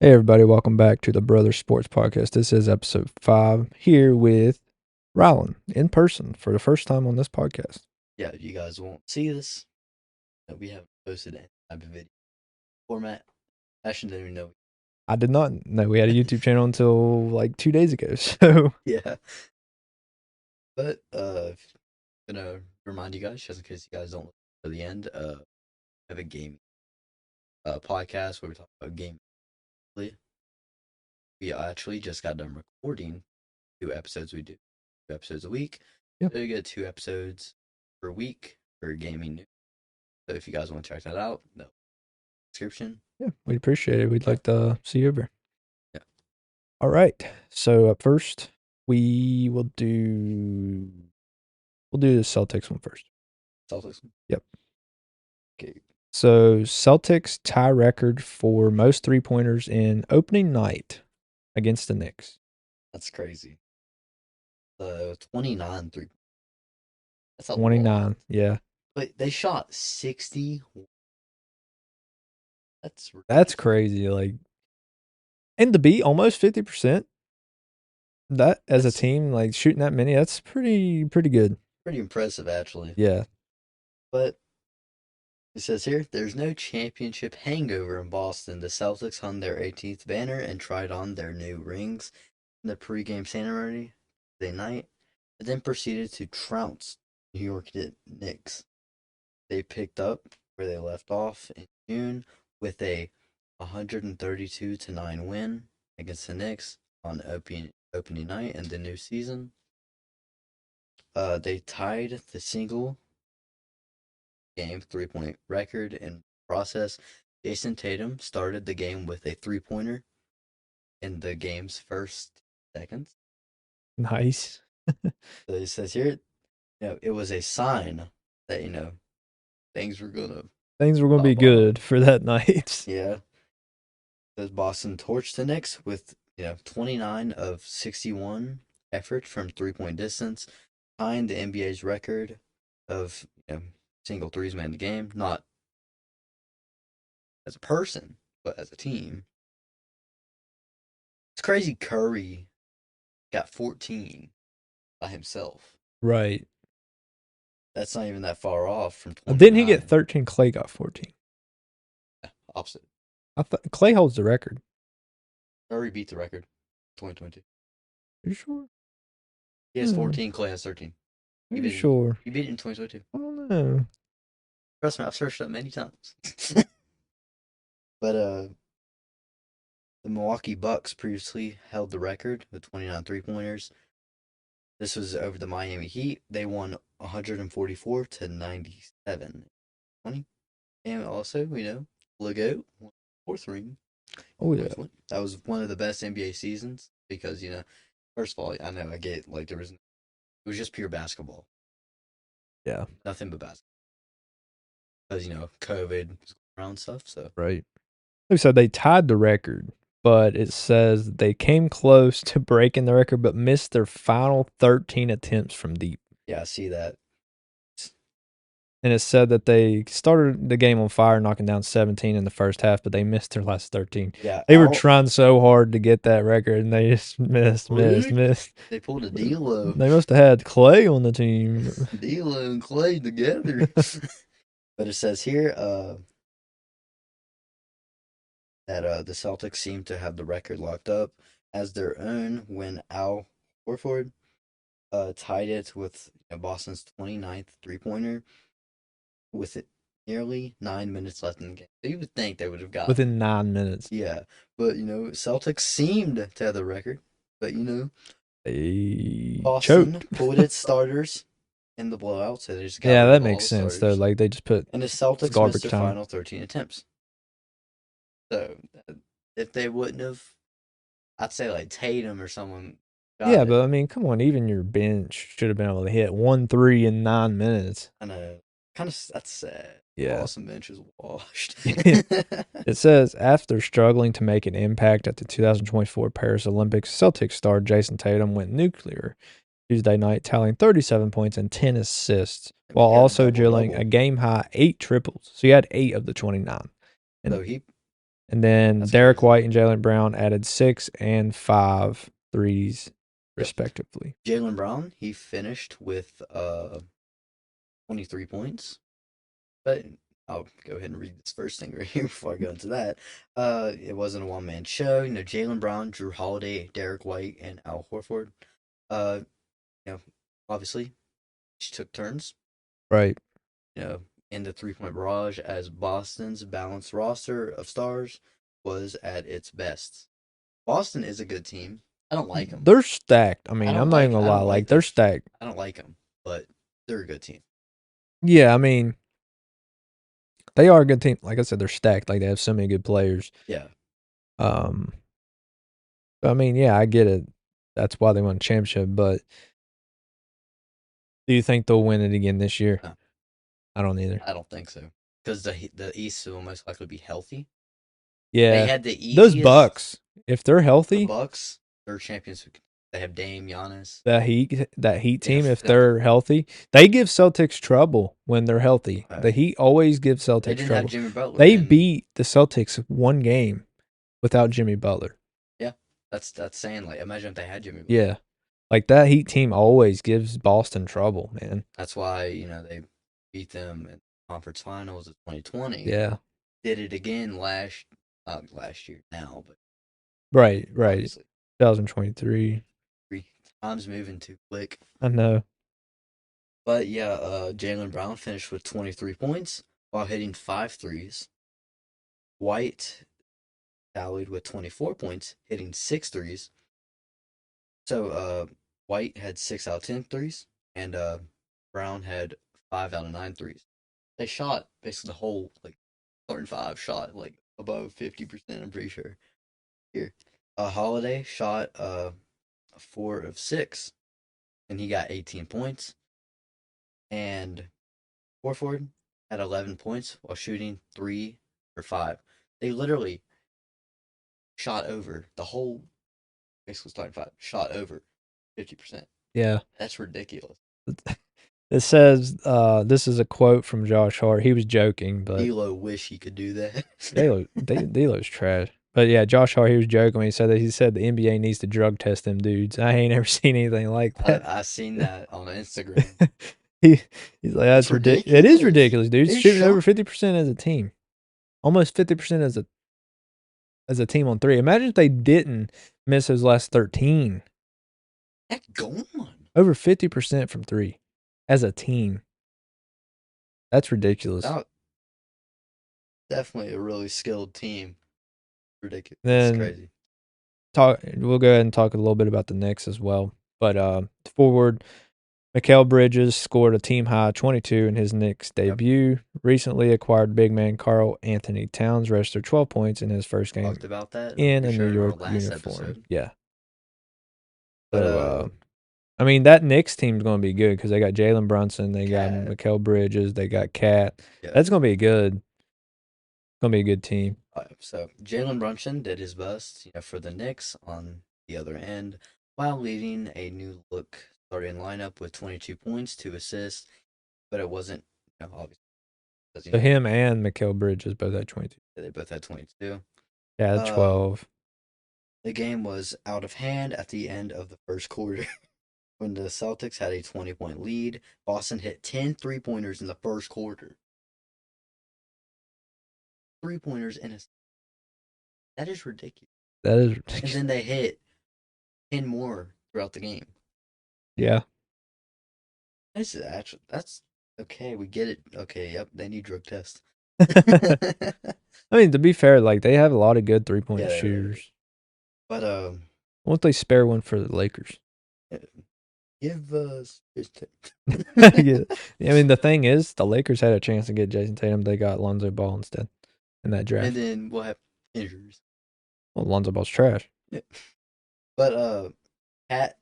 Hey everybody, welcome back to the Brother Sports Podcast. This is episode 5 here with Rylan in person for the first time on this podcast. Yeah, you guys won't see this. We haven't posted any type of video format. I actually didn't even know. I did not know we had a YouTube channel until like 2 days ago. So, Yeah, but gonna remind you guys, just in case you guys don't listen to the end. I have a game podcast where we talk about gaming. We actually just got done recording 2 episodes. We do 2 episodes a week. yeah, So you get 2 episodes per week for gaming news. So if you guys want to check that out, the description. yeah, we'd appreciate it. We'd Yeah. like to see you over. Yeah. All right. So, up first, we'll do the Celtics one first. Celtics. Yep. Okay. So, Celtics tie record for most three-pointers in opening night against the Knicks. That's crazy. 29 3. That's a lot. 29. Yeah. But they shot 60. That's That's crazy. Like, and to be almost 50%, that as a That's team, like shooting that many, that's pretty good. pretty impressive, actually. Yeah. But it says here, there's no championship hangover in Boston. The Celtics hung their 18th banner and tried on their new rings in the pregame ceremony the night, and then proceeded to trounce New York Knicks. They picked up where they left off in June with a 132-9 win against the Knicks on opening night in the new season. They tied the single game 3-point record in process. Jason Tatum started the game with a 3-pointer in the game's first seconds. Nice. So it says here, it was a sign that things were gonna be pop off. good for that night. Yeah. Says Boston torched the Knicks with 29 of 61 efforts from 3-point distance, tying the NBA's record of single threes made in the game, not as a person, but as a team. It's crazy Curry got 14 by himself. Right. That's not even that far off from 29. Didn't he get 13? Clay got 14. Opposite. I thought Clay holds the record. Curry beat the record 2022. Are you sure? He has 14, Clay has 13. Are you sure? He beat it in 2022. I don't know. Trust me, I've searched up many times. But the Milwaukee Bucks previously held the record with 29 three-pointers. This was over the Miami Heat. They won 144-97. 20. And also, Lego, 4th ring. Oh, yeah. That was one of the best NBA seasons because, first of all, I know I get like it was just pure basketball. Yeah. Nothing but basketball. Because, COVID was going around stuff. So Right. Like I said, they tied the record, but it says they came close to breaking the record, but missed their final 13 attempts from deep. yeah, I see that. And it said that they started the game on fire, knocking down 17 in the first half, but they missed their last 13. Yeah, They were trying so hard to get that record, and they just missed. They pulled a D'Lo. They must have had Clay on the team. D'Lo and Clay together. But it says here that the Celtics seem to have the record locked up as their own when Al Horford tied it with Boston's 29th three-pointer with it nearly 9 minutes left in the game. So you would think they would have got Within 9 minutes. Yeah, but Celtics seemed to have the record, but they Boston choked. pulled its starters in the blowout, so they just got Yeah, rid that of all makes the sense though. starters. Like they just put And the Celtics garbage missed their time. final 13 attempts. So if they wouldn't have, I'd say like Tatum or someone. Yeah, it. but I mean, come on. Even your bench should have been able to hit 1-3 in 9 minutes. I know. Kind of, that's sad. Yeah. Boston bench is washed. It says after struggling to make an impact at the 2024 Paris Olympics, Celtics star Jason Tatum went nuclear Tuesday night, tallying 37 points and 10 assists, while also drilling a game-high 8 triples. So he had 8 of the 29. So he And then That's Derek crazy. White and Jalen Brown added 6 and 5 threes, Yep. respectively. Jalen Brown, he finished with 23 points. But I'll go ahead and read this first thing right here before I go into that. It wasn't a one man show. Jalen Brown, Drew Holiday, Derek White, and Al Horford. Uh, you know, obviously, each took turns. Right. In the 3 point barrage as Boston's balanced roster of stars was at its best. Boston is a good team. I don't like them. They're stacked. I mean, I'm not even gonna I lie. don't like Like, they're them. stacked. I don't like them, but they're a good team. Yeah, I mean, they are a good team. Like I said, they're stacked. Like, they have so many good players. Yeah. Um, I mean, yeah, I get it. That's why they won a championship. But do you think they'll win it again this year? No, I don't either. I don't think so. Because the East will most likely be healthy. They Yeah, had the those easiest. Bucks, if they're The healthy, Bucks, they're champions. They have Dame, Giannis. that Heat They team, have if they have they're healthy, they give Celtics trouble when they're healthy. The Heat always give they Celtics didn't have trouble. Jimmy Butler, They and beat the Celtics one game without Jimmy Butler. yeah, that's saying like imagine if they had Jimmy Butler. Yeah, like that Heat team always gives Boston trouble, man. That's why they beat them in conference finals of 2020. Yeah, Did it again not last year now, but right. obviously 2023. three times moving too quick. I know. But yeah, Jalen Brown finished with 23 points while hitting 5 threes. White tallied with 24 points, hitting 6 threes. So White had 6 out of 10 threes, and Brown had 5 out of 9 threes. They shot basically the whole like starting five shot like above 50%. I'm pretty sure here. Holiday shot 4 of 6, and he got 18 points. And Horford had 11 points while shooting 3 for 5. They literally shot over the whole basically starting five shot over 50%. Yeah. That's ridiculous. It says, this is a quote from Josh Hart. He was joking, but D'Lo wish he could do that. D'Lo's trash. But yeah, Josh Hart, he was joking when he said that. He said the NBA needs to drug test them dudes. I ain't ever seen anything like that. I seen that on Instagram. he he's like, It's that's ridiculous. It is ridiculous. ridiculous, dude. They Shooting over shot 50% as a team, almost 50% as a team on three. Imagine if they didn't miss those last 13. that going on. Over 50% from three as a team. That's ridiculous. That definitely a really skilled team. Ridiculous. It's Then crazy. we'll go ahead and talk a little bit about the Knicks as well. But forward, Mikal Bridges scored a team high 22 in his Knicks Yep. debut. Recently acquired big man Karl Anthony Towns registered 12 points in his first game Talked about that. I'm in pretty a New sure in our York last uniform. episode. Yeah. But So, I mean, that Knicks team's going to be good because they got Jalen Brunson, they got Cat. Mikal Bridges, they got Cat. Yeah. That's going to be going to be a good team. So Jalen Brunson did his best, for the Knicks on the other end, while leading a new look starting lineup with 22 points, 2 assists, but it wasn't, obviously, because So him and Mikal Bridges both had 22. they both had 22. Yeah, Uh, 12. the game was out of hand at the end of the first quarter when the Celtics had a 20-point lead. Boston hit 10 3-pointers in the first quarter. 3-pointers in a that is ridiculous. That is And ridiculous. then they hit 10 more throughout the game. Yeah. That's okay. We get it. Okay, yep. They need drug tests. I mean, to be fair, like they have a lot of good 3-point Yeah, they really do. shooters. But Won't they spare one for the Lakers? give us Yeah. I mean, the thing is, the Lakers had a chance to get Jason Tatum. They got Lonzo Ball instead in that and draft. then we'll have injuries. Well, Lonzo Ball's trash. Yeah. But Pat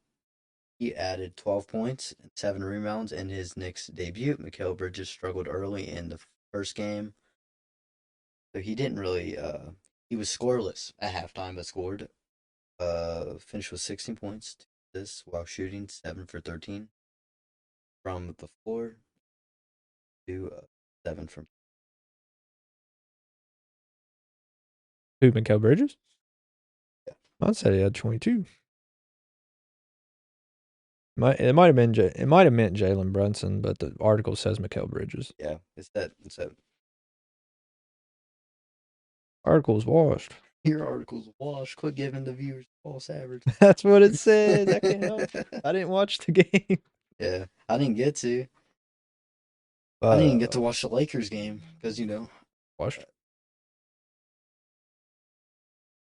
he added 12 points and 7 rebounds in his Knicks debut. Mikal Bridges struggled early in the first game, so he didn't really. He was scoreless at halftime, but scored. Finished with 16 points. This while shooting 7 for 13 from the floor to 7 from. Who, Mikal Bridges? Yeah. Mine said he had 22. It might have been it might have meant Jalen Brunson, but the article says Mikal Bridges. Yeah, it's that. Article's washed. Your article's washed. Quit giving the viewers false average. That's what it says. I can't help it. I didn't watch the game. Yeah, I didn't get to. I didn't even get to watch the Lakers game because watched.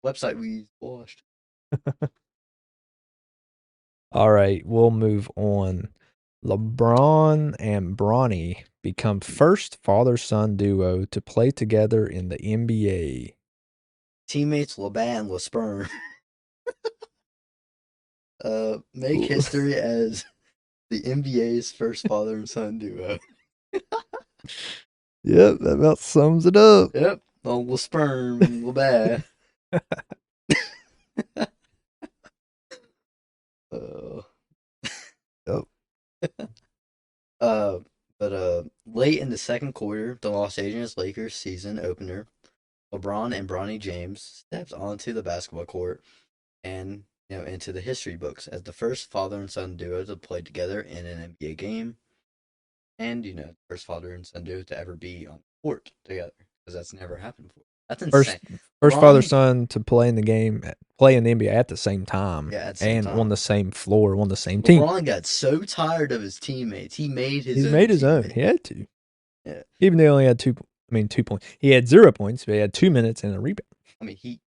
Website we washed. All right, we'll move on. LeBron and Bronny become first father-son duo to play together in the NBA. Teammates LeBron and LeSperm make history as the NBA's first father and son duo. Yep, that about sums it up. Yep, on LeSperm and LeBron. Yep. But late in the second quarter, the Los Angeles Lakers season opener, LeBron and Bronny James stepped onto the basketball court and into the history books as the first father and son duo to play together in an NBA game, and first father and son duo to ever be on the court together because that's never happened before. That's insane. First father-son to play in the game, play in the NBA at the same time. Yeah, at the same time. On the same floor, on the same team. LeBron got so tired of his teammates, he made his own. He had to. Yeah. Even though he only had 2 points. He had 0 points, but he had 2 minutes and a rebound. I mean,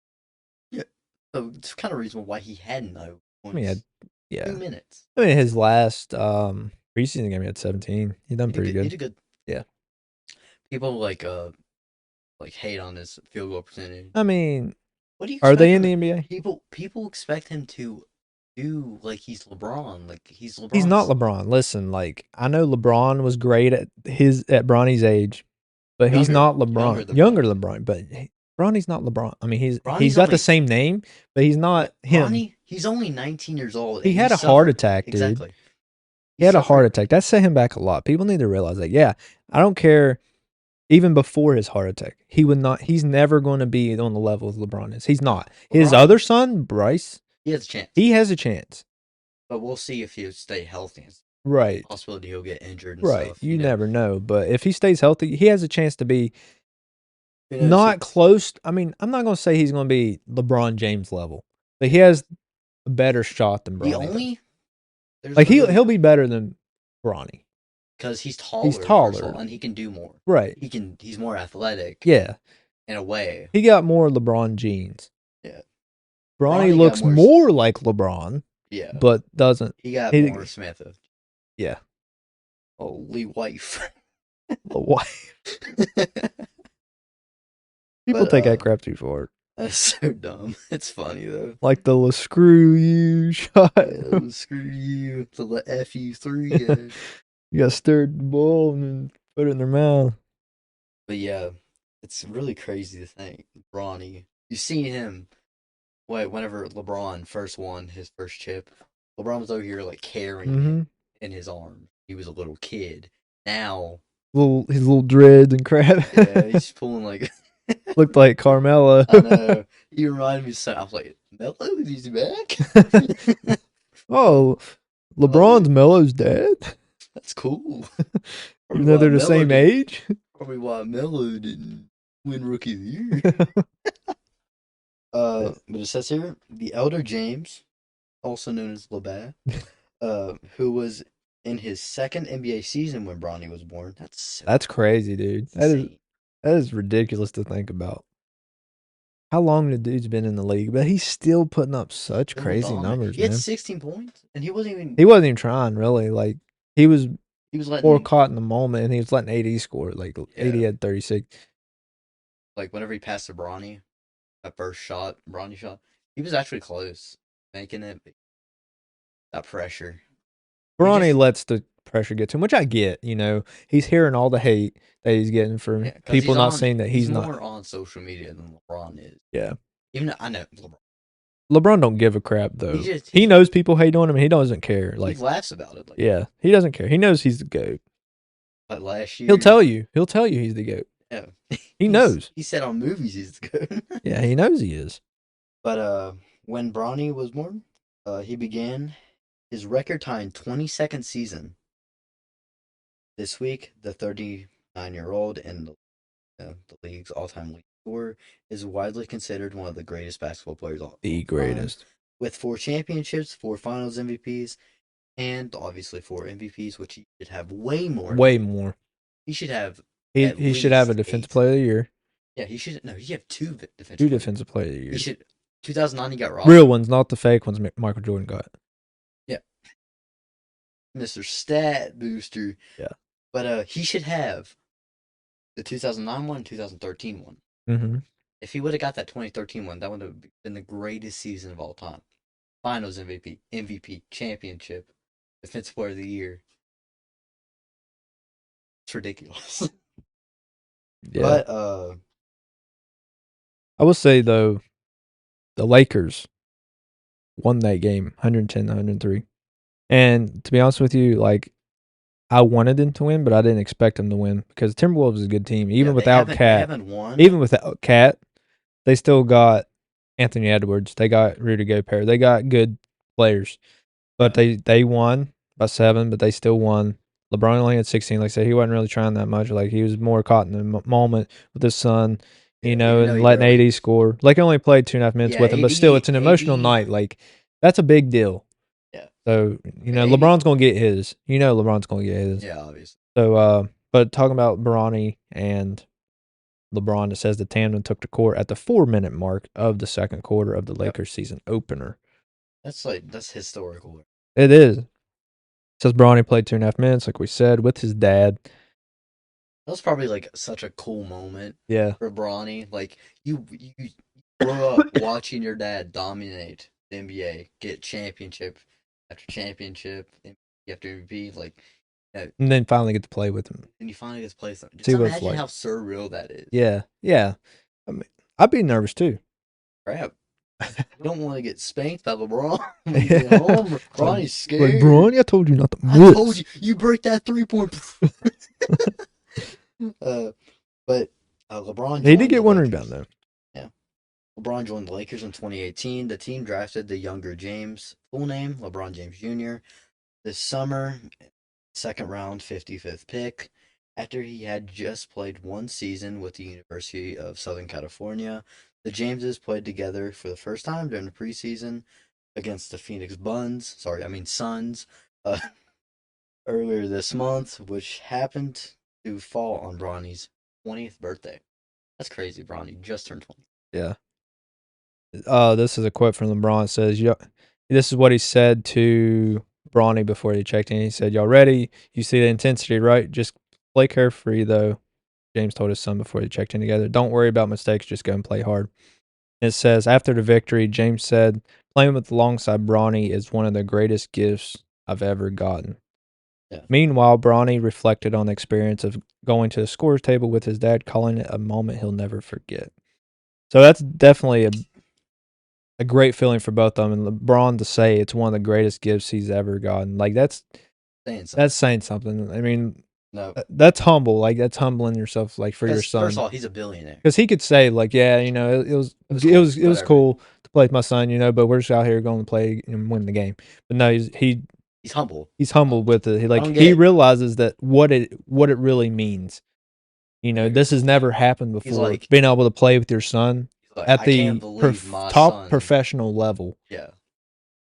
so it's kind of reasonable why he had no points. He had 2 minutes. His last preseason game, he had 17. He done pretty good. He did good. Yeah. People like hate on his field goal percentage. I mean, what do you are they in the NBA? People expect him to do like he's LeBron. Like he's LeBron. He's not LeBron. Listen, I know LeBron was great at Bronny's age, but he's not LeBron. Younger LeBron, but Bronny's not LeBron. I mean, he's got the same name, but he's not him. Bronny, he's only 19 years old. He had a heart attack, dude. Exactly. He had a heart attack. That set him back a lot. People need to realize that. Yeah, I don't care. Even before his heart attack, he's never going to be on the level of LeBron is. He's not. His other son, Bryce, he has a chance. He has a chance. But we'll see if he'll stay healthy. Right. Possibility he'll get injured and stuff. You never know. But if he stays healthy, he has a chance to be not close. I mean, I'm not going to say he's going to be LeBron James level, but he has a better shot than Bronny. He'll be better than Bronny. Because he's taller. He's taller. And he can do more. Right. He's more athletic. Yeah. In a way. He got more LeBron genes. Yeah. Bronny looks more like LeBron. Yeah. But doesn't. He got more Samantha. Yeah. Holy wife. The wife. People take that crap too far. That's so dumb. It's funny though. Like the screw you shot. Yeah, screw you. The FU3. You got stirred the bowl and then put it in their mouth. But yeah, it's really crazy to think. Bronny, you see him. Whenever LeBron first won his first chip, LeBron was over here carrying him in his arms. He was a little kid. Now, his little dreads and crap. Yeah, he's pulling looked like Carmelo. I know. He reminded me so. I was like, Melo, he's back. Oh, LeBron's Melo's dad. That's cool. Even though they're the same age. Probably why Melo didn't win Rookie of the Year. But it says here, the elder James, also known as LeBron, who was in his second NBA season when Bronny was born. That's crazy, dude. That is ridiculous to think about. How long the dude's been in the league, but he's still putting up such crazy numbers. He had 16 points, and he wasn't even trying really. He was letting more caught in the moment, and he was letting AD score. AD had 36. Whenever he passed to Bronny, that first shot, Bronny shot, he was actually close, making it. That pressure. Bronny lets the pressure get to him, which I get. He's hearing all the hate that he's getting from people not saying that he's not more on social media than LeBron is. Yeah. Even though I know LeBron. LeBron don't give a crap though. He knows people hate on him, and he doesn't care. He laughs about it. Yeah, he doesn't care. He knows he's the GOAT. But last year, he'll tell you he's the GOAT. Yeah. He knows. He said on movies he's good. Yeah, he knows he is. But when Bronny was born, he began his record-tying 22nd season. This week, the 39-year-old in the league's all-time lead scorer is widely considered one of the greatest basketball players of The all time, greatest. with 4 championships, 4 Finals MVPs, and obviously 4 MVPs, which he should have way more. Way more. He should have at He should have a least defensive 8. player of the year. Yeah, he should. No, he should have 2 defensive Two players. defensive player of the He year. should. 2009, he got robbed. Real ones, not the fake ones Michael Jordan got. Yeah. Mr. Stat Booster. Yeah. But he should have the 2009 one, 2013 one. Mm-hmm. If he would have got that 2013 one, that would have been the greatest season of all time. Finals MVP, championship, defensive player of the year. It's ridiculous. Yeah. But I will say though, the Lakers won that game 110-103. And to be honest with you, like I wanted them to win, but I didn't expect them to win because Timberwolves is a good team. Even without they Cat. haven't won. Even without Cat, they still got Anthony Edwards. They got Rudy Gobert. They got good players. But they won by 7, but they still won. LeBron only had 16. Like I said, he wasn't really trying that much. Like he was more caught in the moment with his son, and letting AD score. Like he only played 2.5 minutes with him, but still, it's an emotional night. Like that's a big deal. Yeah. So LeBron's gonna get his. LeBron's gonna get his. Yeah, obviously. So, but talking about Bronny and LeBron, it says the tandem took the court at the 4-minute mark of the second quarter of the Lakers season opener. That's historical. It is. It says Bronny played 2.5 minutes, like we said, with his dad. That was probably like such a cool moment. Yeah. For Bronny, like you grow up watching your dad dominate the NBA, get championship after championship, MVP after MVP, like. And then finally get to play with him. And you finally get to play something. Just imagine how surreal that is. Yeah, yeah. I mean, I'd be nervous too. Crap. You don't want to get spanked by LeBron when you get home. Bronny's scared. Like, Bronny, I told you not to miss. I told you, you break that 3-point. But LeBron. He did get one rebound though. Yeah. LeBron joined the Lakers in 2018. The team drafted the younger James, full name LeBron James Jr. This summer, second round, 55th pick. After he had just played one season with the University of Southern California, the Jameses played together for the first time during the preseason against the Phoenix Suns, earlier this month, which happened to fall on Bronny's 20th birthday. That's crazy, Bronny just turned 20. Yeah. This is a quote from LeBron. It says, this is what he said to Bronny before he checked in. He said, y'all ready? You see the intensity, right? Just play carefree, though. James told his son before they checked in together. Don't worry about mistakes. Just go and play hard. It says, after the victory, James said, playing alongside Bronny is one of the greatest gifts I've ever gotten. Yeah. Meanwhile, Bronny reflected on the experience of going to the scorer's table with his dad, calling it a moment he'll never forget. So that's definitely a great feeling for both of them. And LeBron to say it's one of the greatest gifts he's ever gotten. Like that's saying something. I mean, no, that's humble. Like that's humbling yourself, like for your son. First of all, he's a billionaire. Because he could say, like, yeah, it was cool to play with my son, but we're just out here going to play and win the game. But no, he's humble. He's humble with it. He realizes that what it really means. This has never happened before. Being able to play with your son at the top professional level. Yeah,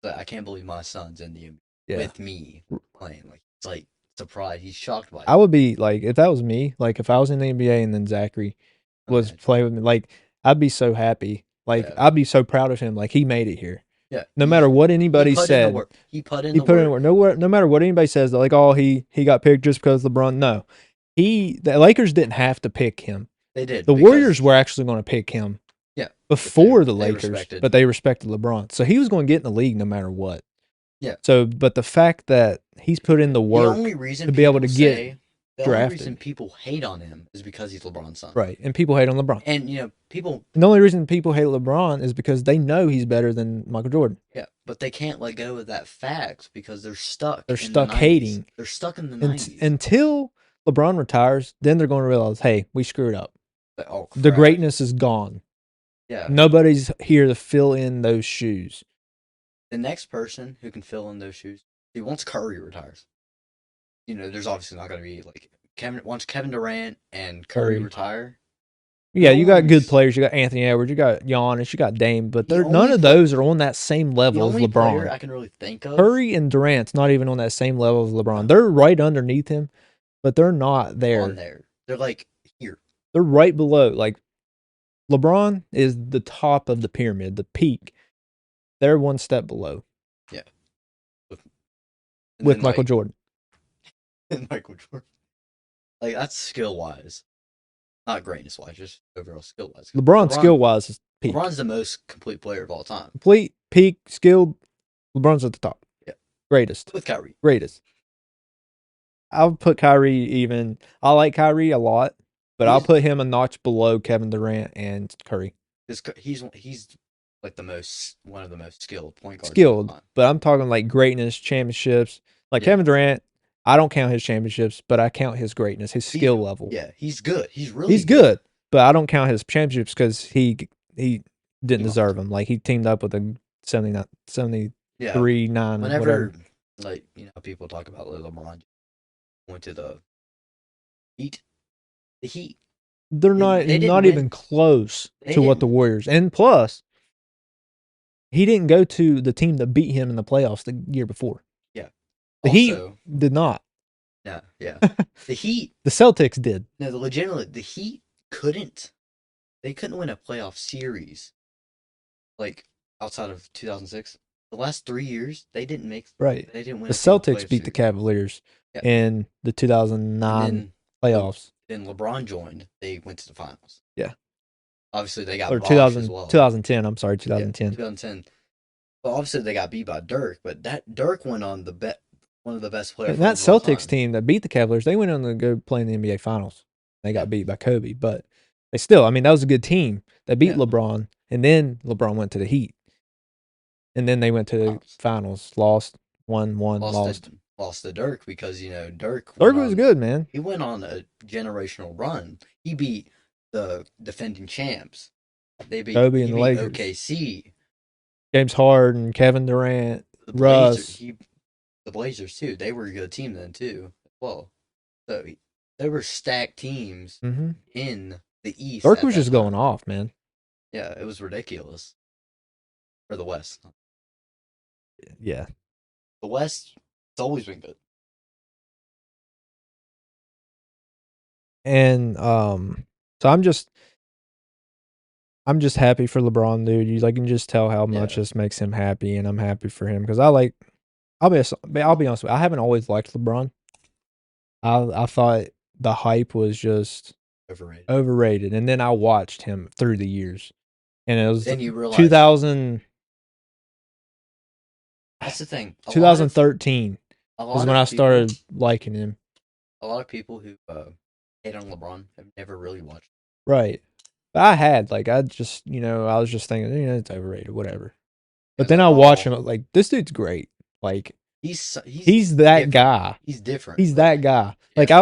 I can't believe my son's in the NBA with me playing. Like it's like surprised. He's shocked by it. I would be like, if that was me, like if I was in the NBA and then Zachary was playing with me, like I'd be so happy. Like I'd be so proud of him. Like he made it here. Yeah. No matter what anybody said, he put in the work. No matter what anybody says, like, oh, he got picked just because LeBron. No, the Lakers didn't have to pick him. They did. The Warriors were actually going to pick him. Yeah. Before the Lakers, but they respected LeBron, so he was going to get in the league no matter what. Yeah. So, but the fact that he's put in the work to be able to get drafted. The only reason people hate on him is because he's LeBron's son. Right, and people hate on LeBron. And, people... And the only reason people hate LeBron is because they know he's better than Michael Jordan. Yeah, but they can't let go of that fact because they're stuck. They're stuck hating. They're stuck in the 90s. Until LeBron retires, then they're going to realize, hey, we screwed up. Like, oh The crap. greatness is gone. Yeah. Nobody's here to fill in those shoes. The next person who can fill in those shoes, once Curry retires, there's obviously not going to be like once Kevin Durant and Curry Curry. retire. Yeah, No you got good one's players. You got Anthony Edwards. You got Giannis. You got Dame. But the none only of those are on that same the level as only player LeBron. I can really think of. Curry and Durant's not even on that same level as LeBron. No. They're right underneath him, but they're not there. On there. They're like here. They're right below. Like LeBron is the top of the pyramid, the peak. They're one step below. Yeah. With Michael Jordan. And Michael Jordan. Like that's skill wise. Not greatness wise, just overall skill wise. LeBron skill wise is peak. LeBron's the most complete player of all time. Complete, peak, skilled. LeBron's at the top. Yeah. Greatest. With Kyrie. Greatest. I'll put Kyrie even. I like Kyrie a lot, but I'll put him a notch below Kevin Durant and Curry. He's like one of the most skilled point guards. Skilled, but I'm talking like greatness, championships. Like Kevin Durant, I don't count his championships, but I count his greatness, his skill level. Yeah, he's good. He's good, but I don't count his championships because he didn't deserve them. Like he teamed up with a 73, 9, whenever, whatever. people talk about LeBron went to the Heat. The Heat. They're not even close to what the Warriors. And plus, he didn't go to the team that beat him in the playoffs the year before. Yeah. The Heat did not. Yeah. The Heat. The Celtics did. No, the Heat couldn't. They couldn't win a playoff series. Like outside of 2006, the last 3 years they didn't make. Right. They didn't win. The Celtics beat the Cavaliers in the 2009 playoffs. Then LeBron joined. They went to the finals. Yeah. Obviously, they got or Bosh 2000, as well. 2010. I'm sorry, 2010. Yeah, 2010. Well, obviously they got beat by Dirk, but that Dirk went on one of the best players. And that Celtics team that beat the Cavaliers, they went on to go play in the NBA Finals. They got beat by Kobe, but they still, I mean, that was a good team that beat LeBron, and then LeBron went to the Heat, and then they went to the finals, lost, won, lost. Lost to Dirk because Dirk was good, man. He went on a generational run. He beat the defending champs. They beat Kobe and the Lakers. OKC. James Harden, Kevin Durant, Russ. The Blazers too. They were a good team then too. Well, so they were stacked teams in the East. Dirk was just going off, man. Yeah, it was ridiculous. For the West. Yeah. The West, it's always been good. And so I'm just happy for LeBron, dude. You can just tell how much this makes him happy, and I'm happy for him because I'll be honest with you, I haven't always liked LeBron. I thought the hype was just overrated, and then I watched him through the years, and it was 2000. That's the thing. 2013 was when I started liking him. A lot of people who hate on LeBron have never really watched. Right. But I had, I just, I was just thinking, it's overrated, whatever. But then I watch him, this dude's great. He's that guy. He's different. He's that guy. Yeah.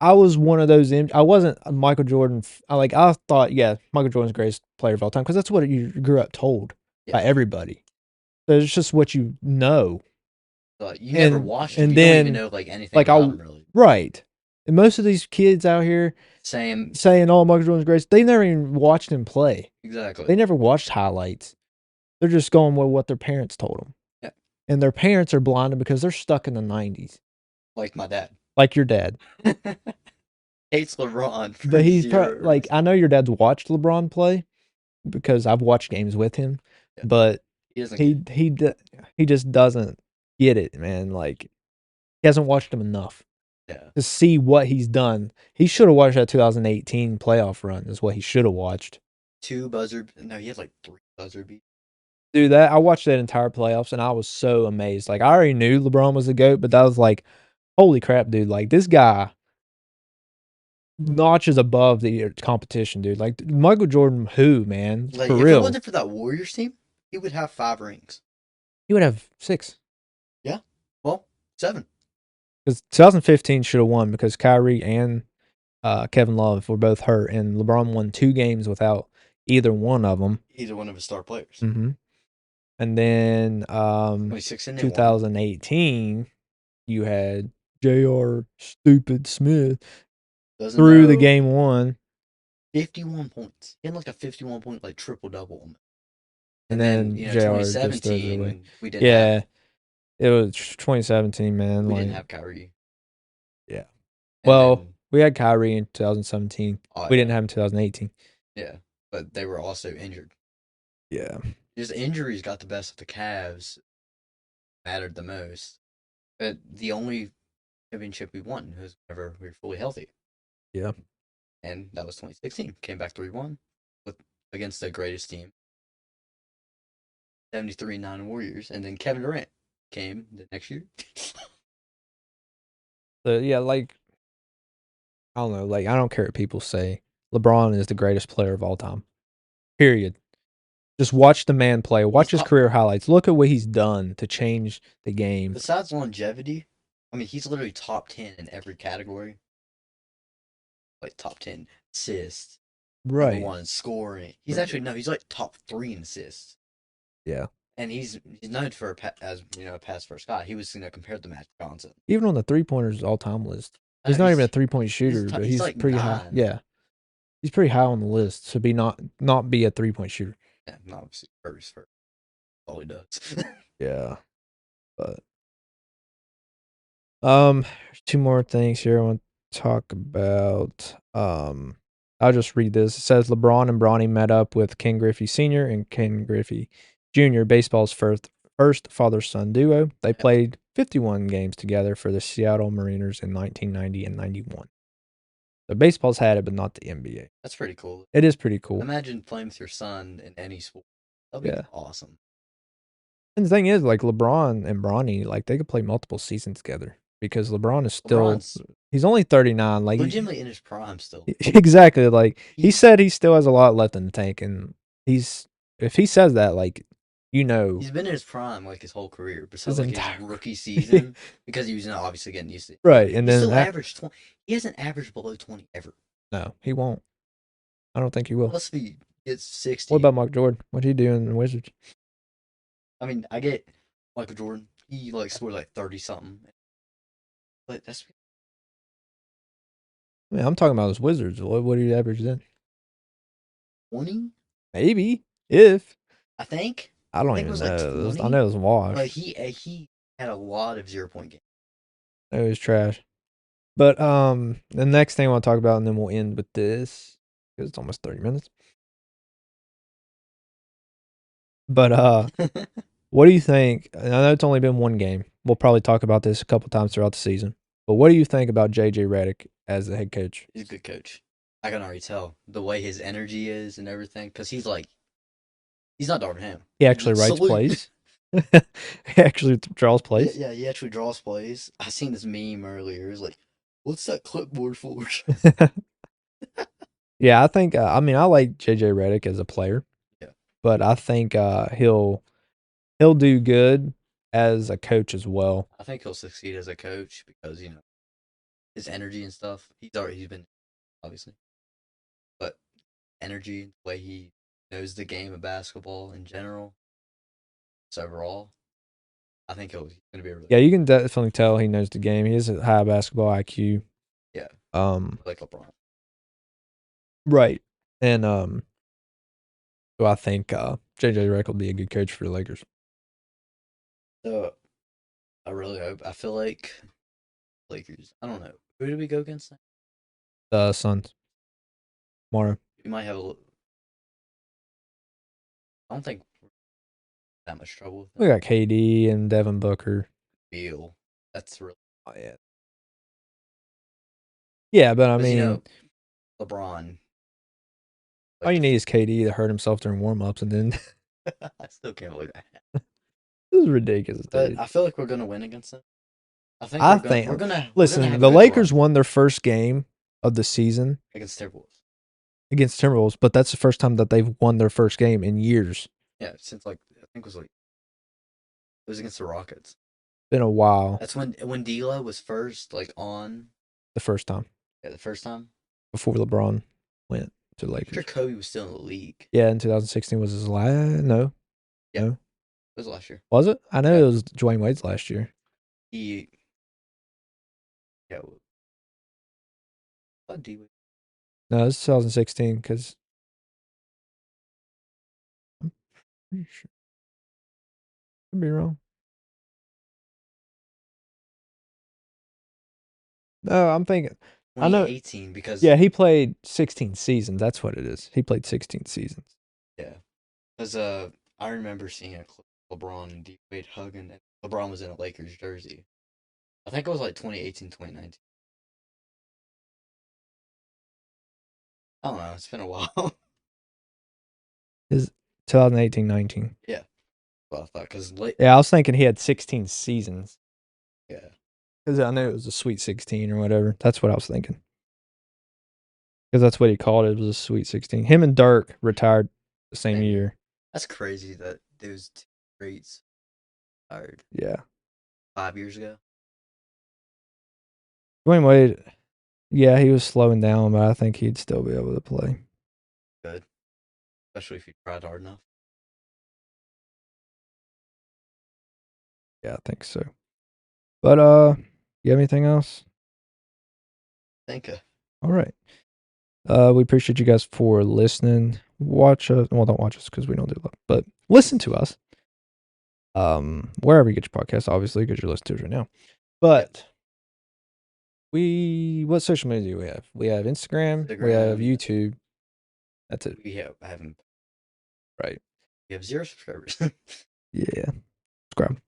I was one of those. I wasn't a Michael Jordan. I thought, Michael Jordan's the greatest player of all time because that's what you grew up told by everybody. So it's just what you know. You never watched him. You don't even know anything about him, really. Right. And most of these kids out here saying, "Oh, Michael Jordan's great," they never even watched him play. Exactly. They never watched highlights. They're just going with what their parents told them. Yeah. And their parents are blinded because they're stuck in the 90s. Like my dad. Like your dad. Hates LeBron. But he's I know your dad's watched LeBron play because I've watched games with him, but he just doesn't get it, man. He hasn't watched him enough. Yeah. To see what he's done. He should have watched that 2018 playoff run is what he should have watched. He had 3 buzzer beats. Dude, I watched that entire playoffs and I was so amazed. I already knew LeBron was the GOAT, but that was holy crap, dude. This guy notches above the competition, dude. Michael Jordan, who, man? For real. If it wasn't for that Warriors team, he would have 5 rings. He would have 6. Yeah. Well, 7. because 2015 should have won because Kyrie and Kevin Love were both hurt, and LeBron won 2 games without either one of them. Either one of his star players. Mm-hmm. And then 2016 they won. 2018, you had J.R. Stupid Smith Doesn't through the know. game one, 51 points. He had like a 51 point like triple double. and And then, then J.R. just throws it away. 2017 we didn't have Yeah, it was 2017, man. we didn't Like, have Kyrie. yeah. And Well, then we had Kyrie in 2017. oh We yeah, didn't have him in 2018. yeah. But they were also injured. Yeah. Just injuries got the best of the Cavs, mattered the most. But the only championship we won was whenever we were fully healthy. Yeah. And that was 2016. Came back 3-1 with against the greatest team. 73-9 Warriors. And then Kevin Durant came the next year. So, yeah, like, I don't know. Like, I don't care what people say. LeBron is the greatest player of all time. Period. Just watch the man play. He's Watch his top career highlights. Look at what he's done to change the game. besides longevity, I mean he's literally top 10 in every category. Like top 10 assists, number Right. one in scoring. He's actually no, he's like top 3 in assists. Yeah. And he's known for as a pass first guy. He was compared to Matt Johnson. Even on the 3-pointers all time list. I He's know not even a 3-point shooter, but he's he's like pretty high. 9. Yeah. He's pretty high on the list to be not be a 3-point shooter. Yeah, not obviously first for all he does. Yeah. But there's 2 more things here I want to talk about. I'll just read this. It says LeBron and Bronny met up with Ken Griffey Sr. and Ken Griffey Jr., baseball's first father-son duo. They played 51 games together for the Seattle Mariners in 1990 and 91. So baseball's had it, but not the NBA. That's pretty cool. It is pretty cool. Imagine playing with your son in any sport. That'd be Yeah. awesome. And the thing is, like LeBron and Bronny, like they could play multiple seasons together because LeBron is still LeBron's he's only 39. Like legitimately in his prime still. exactly. Like he He's said, he still has a lot left in the tank, and if he says that, like he's been in his prime like his whole career, besides his like his entire rookie season because he was obviously getting used to it. right. And He then still averaged 20. He hasn't averaged below 20 ever. no, he won't. I don't think he will. Unless he gets 60. What about Mark Jordan? What'd he do in the Wizards? I mean, I get Michael Jordan. He like scored like 30 something. But that's I mean, I'm talking about his Wizards. What did he average then? 20, Maybe if I think. I don't think it even was like know. 20. I know it was washed. Like he had a lot of 0 point games. It was trash. But the next thing I want to talk about, and then we'll end with this because it's almost 30 minutes. But what do you think? I know it's only been one game. We'll probably talk about this a couple times throughout the season. But what do you think about JJ Redick as the head coach? He's a good coach. I can already tell the way his energy is and everything. Because he's not Darvin Ham. He actually writes Salute. plays. He actually draws plays. Yeah, he actually draws plays. I seen this meme earlier. It was like, "What's that clipboard for?" Yeah, I think. I mean, I like JJ Redick as a player. Yeah. But I think he'll do good as a coach as well. I think he'll succeed as a coach because his energy and stuff. He's been obviously, but energy, the way he knows the game of basketball in general, so overall, I think he's gonna be a really Yeah, you can definitely tell he knows the game. He has a high basketball IQ. yeah like LeBron. Right. And so I think JJ Redick will be a good coach for the Lakers. So I really hope. I feel like Lakers. I don't know who did we go against. The Suns tomorrow. We might have a. I don't think we're that much trouble with We them. got KD and Devin Booker. Feel that's really. Oh yeah. Yeah, but I Because, mean, LeBron. all you need is KD to hurt himself during warm-ups, and then I still can't believe that. this is ridiculous, But dude. I feel like we're gonna win against them. I think I we're gonna think. we're gonna Listen, have a the good Lakers run won their first game of the season against Timberwolves. against Timberwolves, but that's the first time that they've won their first game in years. Yeah, since I think it was against the Rockets. been a while. That's when D'Lo was first like on. The first time Yeah, the first time. before LeBron went to the After Lakers. Kobe was still in the league. Yeah, in 2016 was his last. No, Yeah, no, it was last year. was it? I know Yeah, it was Dwayne Wade's last year. he. Yeah, what D? No, it's 2016 because I'm pretty sure. Could be wrong. No, I'm thinking. I know. 2018 because Yeah, he played 16 seasons. That's what it is. He played 16 seasons. yeah, because I remember seeing a clip of LeBron and D Wade hugging, and LeBron was in a Lakers jersey. I think it was like 2018, 2019. I don't know. It's been a while. Is 2018, 19. Yeah, well, I thought because late. Yeah, I was thinking he had 16 seasons Yeah, because I knew it was a Sweet 16 or whatever. That's what I was thinking. Because that's what he called it. It was a Sweet 16. Him and Dirk retired the same same year. year. That's crazy that those two greats retired Yeah. 5 years ago. Dwayne Wade, yeah, he was slowing down, but I think he'd still be able to play. Good, especially if you tried hard enough. Yeah, I think so. But you have anything else? Think All right. We appreciate you guys for listening. Watch us. Well, don't watch us because we don't do that, but listen to us. Wherever you get your podcast, obviously, because you're listening to it right now. But what social media do we have? We have Instagram. We have Instagram. YouTube. That's it, We have I haven't. right? We have 0 subscribers. Yeah, subscribe.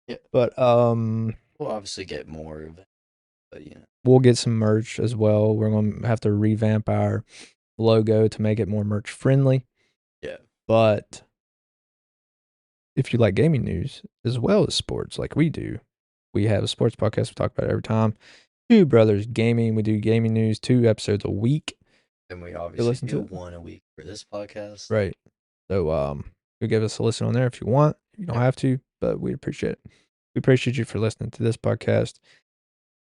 Yeah, But we'll obviously get more of it, but you know, we'll get some merch as well. We're going to have to revamp our logo to make it more merch friendly. yeah, But if you like gaming news as well as sports, like we do, we have a sports podcast we talk about it every time. Two Brothers Gaming. We do gaming news, 2 episodes a week. and we You obviously listen do to it, one a week for this podcast. right? So you give us a listen on there if you want. You don't Yep. have to, but we appreciate it. We appreciate you for listening to this podcast.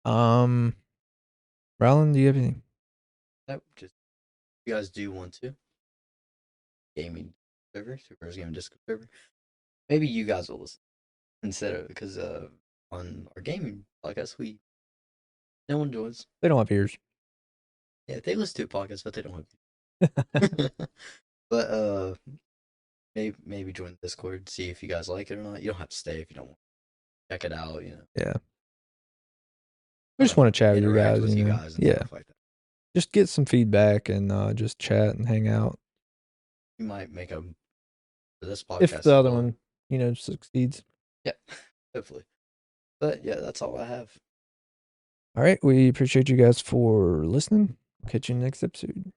Um, Rylan, do you have anything? Nope, just if you guys do want to gaming server, Super Gaming Discord server. Maybe you guys will listen instead of because on our gaming podcast no one joins. They don't have ears. Yeah, they listen to a podcast, but they don't have. But maybe join the Discord, see if you guys like it or not. You don't have to stay if you don't want. Check it out. You know, Yeah, I we don't just know, want to chat with you interact guys. with You you know, guys and yeah, stuff like that. just get some feedback and just chat and hang out. You might make a for this podcast If as the other well. one, succeeds. Yeah, hopefully. But yeah, that's all I have. All right, we appreciate you guys for listening. Catch you next episode.